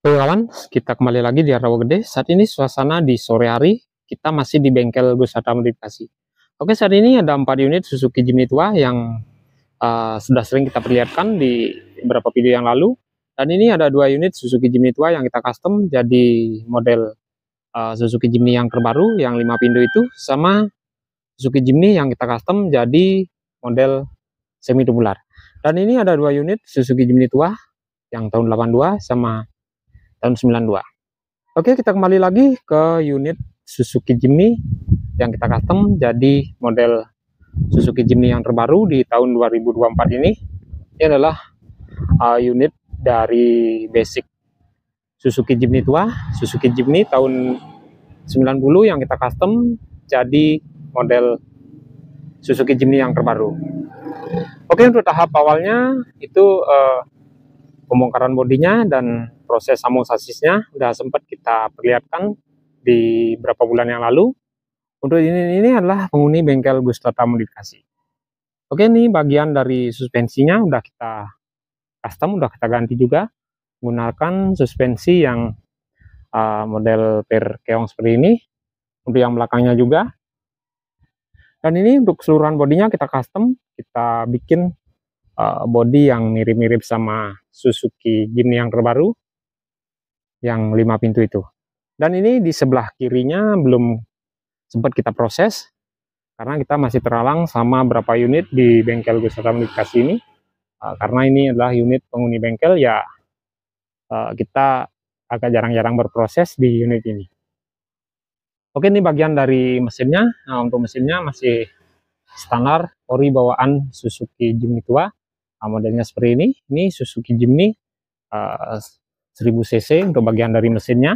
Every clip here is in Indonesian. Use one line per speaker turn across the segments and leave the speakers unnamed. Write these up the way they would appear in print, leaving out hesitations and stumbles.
Oke kawan, kita kembali lagi di Rawa Gede. Saat ini suasana di sore hari, kita masih di bengkel Gus Hatta Modifikasi. Oke, saat ini ada 4 unit Suzuki Jimny tua yang sudah sering kita perlihatkan di beberapa video yang lalu. Dan ini ada 2 unit Suzuki Jimny tua yang kita custom jadi model Suzuki Jimny yang terbaru, yang 5 pintu itu, sama Suzuki Jimny yang kita custom jadi model semi tubular. Dan ini ada 2 unit Suzuki Jimny tua yang tahun 82 sama tahun 92. Oke, kita kembali lagi ke unit Suzuki Jimny yang kita custom jadi model Suzuki Jimny yang terbaru di tahun 2024 ini. Ini adalah unit dari basic Suzuki Jimny tua, Suzuki Jimny tahun 90 yang kita custom jadi model Suzuki Jimny yang terbaru. Oke, untuk tahap awalnya itu pembongkaran bodinya dan proses sambung sasisnya udah sempat kita perlihatkan di beberapa bulan yang lalu. Untuk ini adalah penghuni bengkel Gus Hatta Modifikasi. Oke, ini bagian dari suspensinya udah kita custom, udah kita ganti juga menggunakan suspensi yang model per keong seperti ini. Untuk yang belakangnya juga. Dan ini untuk keseluruhan bodinya kita custom, kita bikin body yang mirip-mirip sama Suzuki Jimny yang terbaru yang 5 pintu itu. Dan ini di sebelah kirinya belum sempat kita proses karena kita masih terhalang sama berapa unit di bengkel Gus Hatta Modifikasi ini. Karena ini adalah unit penghuni bengkel, ya kita agak jarang-jarang berproses di unit ini. Oke, ini bagian dari mesinnya. Nah, untuk mesinnya masih standar ori bawaan Suzuki Jimny tua. Modelnya seperti ini. Ini Suzuki Jimny 1000 cc untuk bagian dari mesinnya.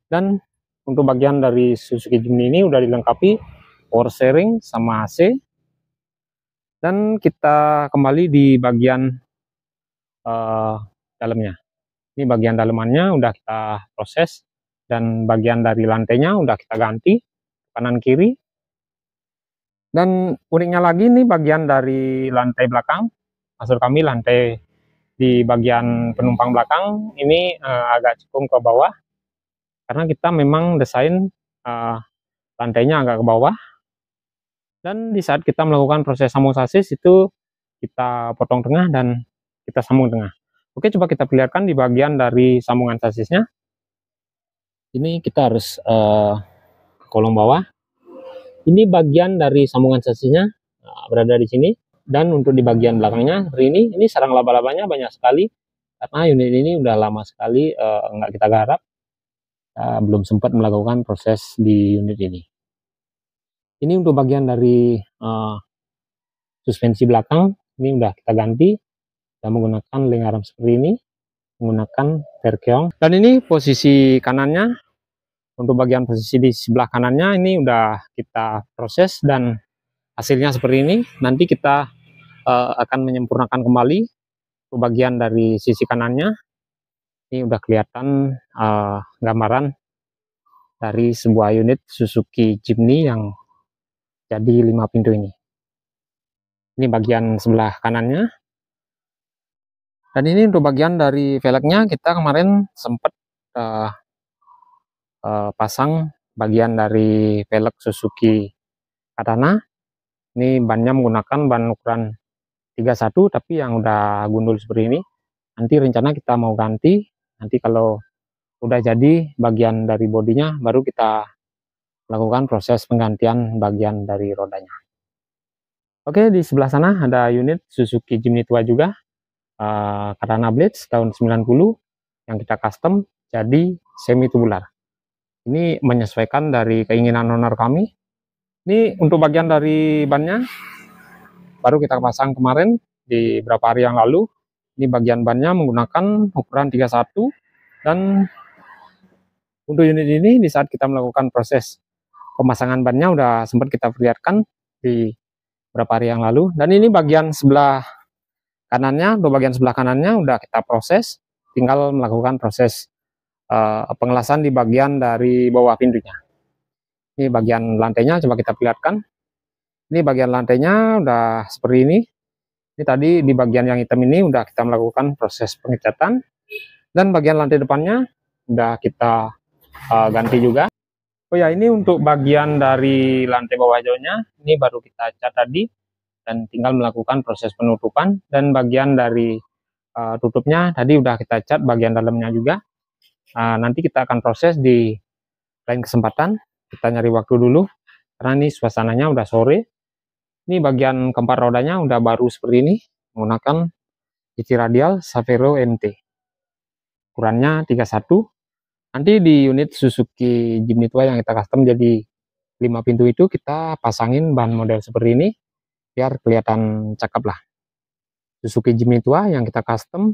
Dan untuk bagian dari Suzuki Jimny ini udah dilengkapi power steering sama AC. Dan kita kembali di bagian dalamnya. Ini bagian dalamannya udah kita proses dan bagian dari lantainya udah kita ganti kanan kiri. Dan uniknya lagi nih bagian dari lantai belakang, maksud kami lantai di bagian penumpang belakang ini agak cekung ke bawah karena kita memang desain lantainya agak ke bawah. Dan di saat kita melakukan proses sambung sasis itu kita potong tengah dan kita sambung tengah. Oke, coba kita perlihatkan di bagian dari sambungan sasisnya. Ini kita harus ke kolong bawah. Ini bagian dari sambungan sasisnya berada di sini. Dan untuk di bagian belakangnya ini sarang laba-labanya banyak sekali karena unit ini udah lama sekali nggak kita garap, belum sempat melakukan proses di unit ini. Ini untuk bagian dari suspensi belakang, ini udah kita ganti, kita menggunakan leng arm seperti ini, menggunakan per keong. Dan ini posisi kanannya, untuk bagian posisi di sebelah kanannya ini udah kita proses dan hasilnya seperti ini. Nanti kita akan menyempurnakan kembali untuk bagian dari sisi kanannya. Ini udah kelihatan gambaran dari sebuah unit Suzuki Jimny yang jadi 5 pintu ini. Ini bagian sebelah kanannya. Dan ini untuk bagian dari velgnya kita kemarin sempat pasang bagian dari velg Suzuki Katana. Ini bannya menggunakan ban ukuran 31 tapi yang udah gundul seperti ini. Nanti rencana kita mau ganti. Nanti kalau udah jadi bagian dari bodinya baru kita lakukan proses penggantian bagian dari rodanya. Oke, di sebelah sana ada unit Suzuki Jimny tua juga, Katana Blades tahun 90 yang kita custom jadi semi tubular. Ini menyesuaikan dari keinginan owner kami. Ini untuk bagian dari bannya baru kita pasang kemarin di beberapa hari yang lalu. Ini bagian bannya menggunakan ukuran 31 dan untuk unit ini di saat kita melakukan proses pemasangan bannya udah sempat kita perlihatkan di beberapa hari yang lalu. Dan ini bagian sebelah kanannya, untuk bagian sebelah kanannya udah kita proses, tinggal melakukan proses pengelasan di bagian dari bawah pintunya. Ini bagian lantainya coba kita perlihatkan. Ini bagian lantainya udah seperti ini. Ini tadi di bagian yang hitam ini udah kita melakukan proses pengecatan. Dan bagian lantai depannya udah kita ganti juga. Oh ya, ini untuk bagian dari lantai bawah hijaunya, ini baru kita cat tadi, dan tinggal melakukan proses penutupan. Dan bagian dari tutupnya tadi udah kita cat bagian dalamnya juga. Nanti kita akan proses di lain kesempatan. Kita nyari waktu dulu, karena ini suasananya udah sore. Ini bagian keempat rodanya udah baru seperti ini, menggunakan GT Radial Savero MT. Ukurannya 31. Nanti di unit Suzuki Jimny tua yang kita custom jadi 5 pintu itu kita pasangin ban model seperti ini biar kelihatan cakep lah. Suzuki Jimny tua yang kita custom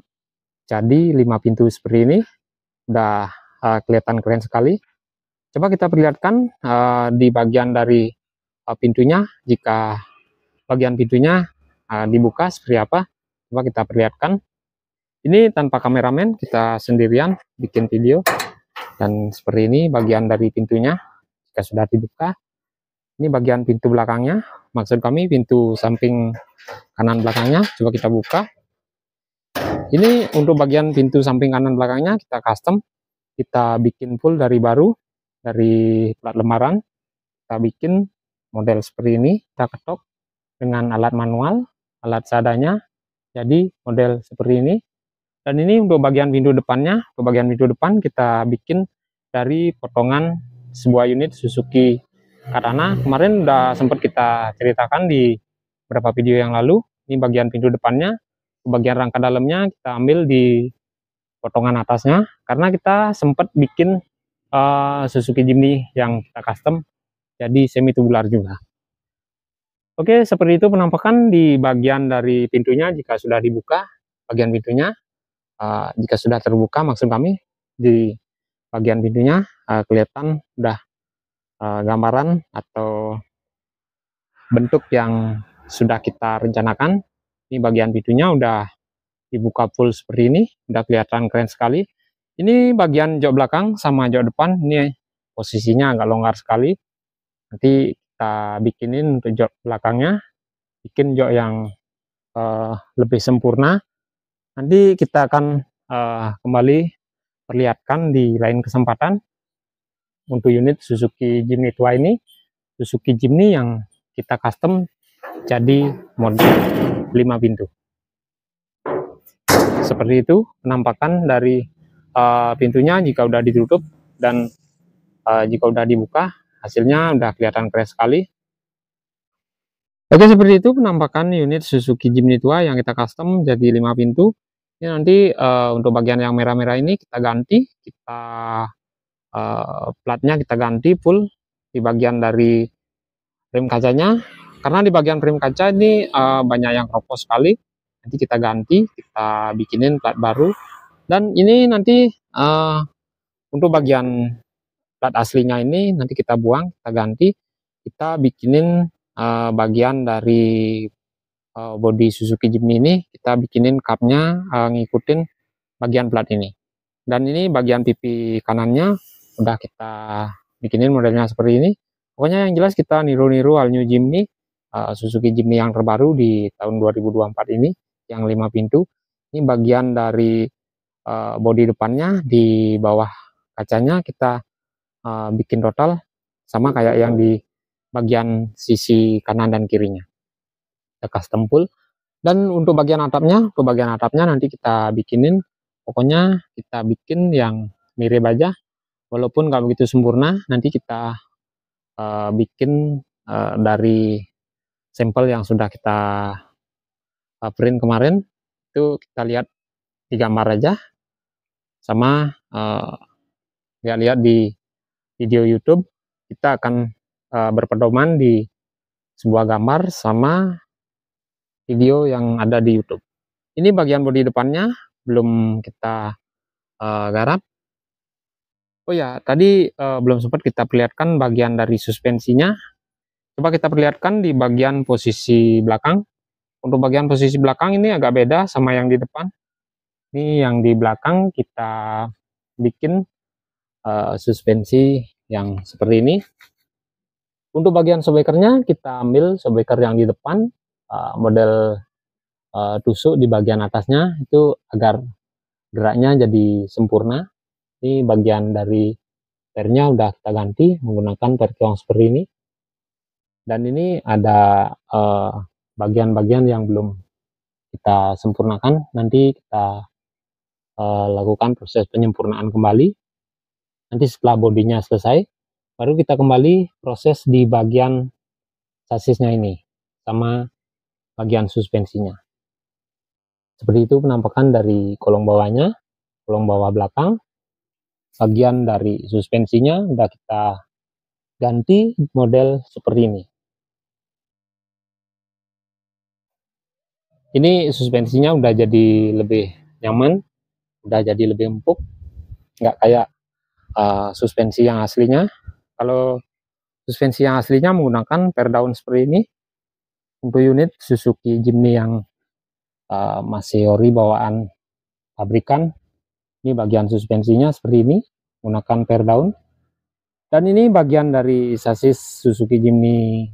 jadi 5 pintu seperti ini udah kelihatan keren sekali. Coba kita perlihatkan di bagian dari pintunya. Jika bagian pintunya dibuka seperti apa, coba kita perlihatkan. Ini tanpa kameramen, kita sendirian bikin video. Dan seperti ini bagian dari pintunya jika sudah dibuka. Ini bagian pintu belakangnya, maksud kami pintu samping kanan belakangnya. Coba kita buka. Ini untuk bagian pintu samping kanan belakangnya kita custom, kita bikin full dari baru, dari plat lembaran. Kita bikin model seperti ini, kita ketok dengan alat manual, alat seadanya, jadi model seperti ini. Dan ini untuk bagian pintu depannya, untuk bagian pintu depan kita bikin dari potongan sebuah unit Suzuki Katana. Kemarin udah sempat kita ceritakan di beberapa video yang lalu. Ini bagian pintu depannya, bagian rangka dalamnya kita ambil di potongan atasnya, karena kita sempat bikin Suzuki Jimny yang kita custom jadi semi tubular juga. Oke, seperti itu penampakan di bagian dari pintunya jika sudah dibuka bagian pintunya. Jika sudah terbuka, maksud kami di bagian pintunya kelihatan udah gambaran atau bentuk yang sudah kita rencanakan. Ini bagian pintunya udah dibuka full seperti ini, udah kelihatan keren sekali. Ini bagian jok belakang sama jok depan, ini posisinya agak longgar sekali. Nanti kita bikinin untuk jok belakangnya, bikin jok yang lebih sempurna. Nanti kita akan kembali perlihatkan di lain kesempatan untuk unit Suzuki Jimny tua ini. Suzuki Jimny yang kita custom jadi model 5 pintu. Seperti itu penampakan dari pintunya jika udah ditutup, dan jika udah dibuka hasilnya udah kelihatan keren sekali. Oke, seperti itu penampakan unit Suzuki Jimny tua yang kita custom jadi 5 pintu. Ini nanti untuk bagian yang merah-merah ini kita ganti, kita platnya kita ganti full di bagian dari rem kacanya, karena di bagian rem kaca ini banyak yang keropos sekali. Nanti kita ganti, kita bikinin plat baru. Dan ini nanti untuk bagian plat aslinya ini nanti kita buang, kita ganti, kita bikinin bagian dari bodi Suzuki Jimny ini, kita bikinin cupnya ngikutin bagian plat ini. Dan ini bagian pipi kanannya udah kita bikinin modelnya seperti ini. Pokoknya yang jelas kita niru-niru all new Jimny, Suzuki Jimny yang terbaru di tahun 2024 ini, yang 5 pintu. Ini bagian dari bodi depannya, di bawah kacanya kita bikin total sama kayak yang di bagian sisi kanan dan kirinya, kita custom full. Dan untuk bagian atapnya nanti kita bikinin, pokoknya kita bikin yang mirip aja, walaupun nggak begitu sempurna. Nanti kita bikin dari sampel yang sudah kita print kemarin, itu kita lihat di gambar aja, sama lihat-lihat di video YouTube. Kita akan berpedoman di sebuah gambar sama video yang ada di YouTube. Ini bagian bodi depannya belum kita garap. Oh ya, tadi belum sempat kita perlihatkan bagian dari suspensinya. Coba kita perlihatkan di bagian posisi belakang. Untuk bagian posisi belakang ini agak beda sama yang di depan. Ini yang di belakang kita bikin suspensi yang seperti ini. Untuk bagian shockbreakernya kita ambil shockbreaker yang di depan, model tusuk di bagian atasnya itu agar geraknya jadi sempurna. Ini bagian dari pernya udah kita ganti menggunakan per kiong seperti ini. Dan ini ada bagian-bagian yang belum kita sempurnakan, nanti kita lakukan proses penyempurnaan kembali. Nanti setelah bodinya selesai, baru kita kembali proses di bagian sasisnya ini sama bagian suspensinya. Seperti itu penampakan dari kolong bawahnya, kolong bawah belakang. Bagian dari suspensinya udah kita ganti model seperti ini. Ini suspensinya udah jadi lebih nyaman, udah jadi lebih empuk, nggak kayak suspensi yang aslinya. Kalau suspensi yang aslinya menggunakan per daun seperti ini. Untuk unit Suzuki Jimny yang masih ori bawaan pabrikan, ini bagian suspensinya seperti ini, menggunakan per daun. Dan ini bagian dari sasis Suzuki Jimny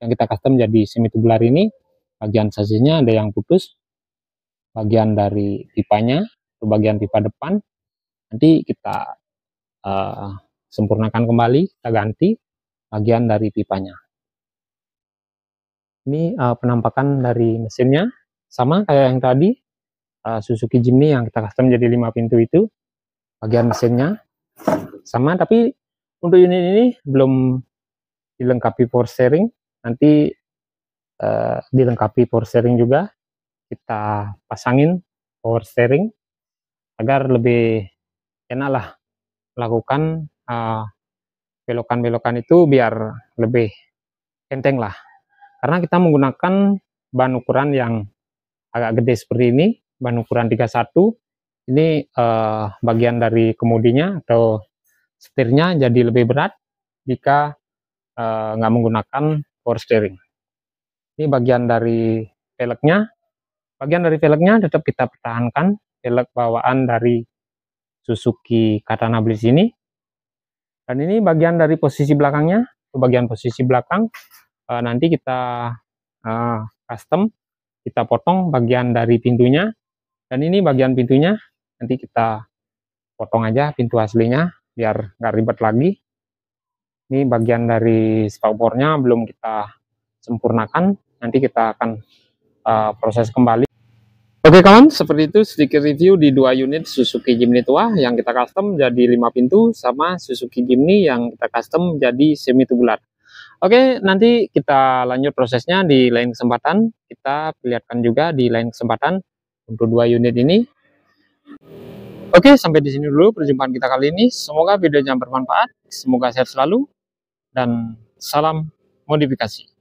yang kita custom jadi semi tubular ini. Bagian sasisnya ada yang putus, bagian dari pipanya, atau bagian pipa depan, nanti kita sempurnakan kembali, kita ganti bagian dari pipanya. Ini penampakan dari mesinnya, sama kayak yang tadi, Suzuki Jimny yang kita custom jadi 5 pintu itu. Bagian mesinnya sama, tapi untuk unit ini belum dilengkapi power steering. Nanti dilengkapi power steering juga, kita pasangin power steering agar lebih enak lah melakukan belokan-belokan itu, biar lebih enteng lah, karena kita menggunakan ban ukuran yang agak gede seperti ini, ban ukuran 31. Ini bagian dari kemudinya atau setirnya jadi lebih berat jika nggak menggunakan power steering. Ini bagian dari velgnya. Bagian dari velgnya tetap kita pertahankan, velg bawaan dari Suzuki Katana Blitz ini. Dan ini bagian dari posisi belakangnya, bagian posisi belakang nanti kita custom, kita potong bagian dari pintunya. Dan ini bagian pintunya nanti kita potong aja pintu aslinya biar nggak ribet lagi. Ini bagian dari spakbornya belum kita sempurnakan, nanti kita akan proses kembali. Oke kawan, seperti itu sedikit review di 2 unit Suzuki Jimny tua yang kita custom jadi 5 pintu, sama Suzuki Jimny yang kita custom jadi semi tubular. Oke, nanti kita lanjut prosesnya di lain kesempatan, kita perlihatkan juga di lain kesempatan untuk 2 unit ini. Oke, sampai di sini dulu perjumpaan kita kali ini. Semoga videonya bermanfaat, semoga sehat selalu, dan salam modifikasi.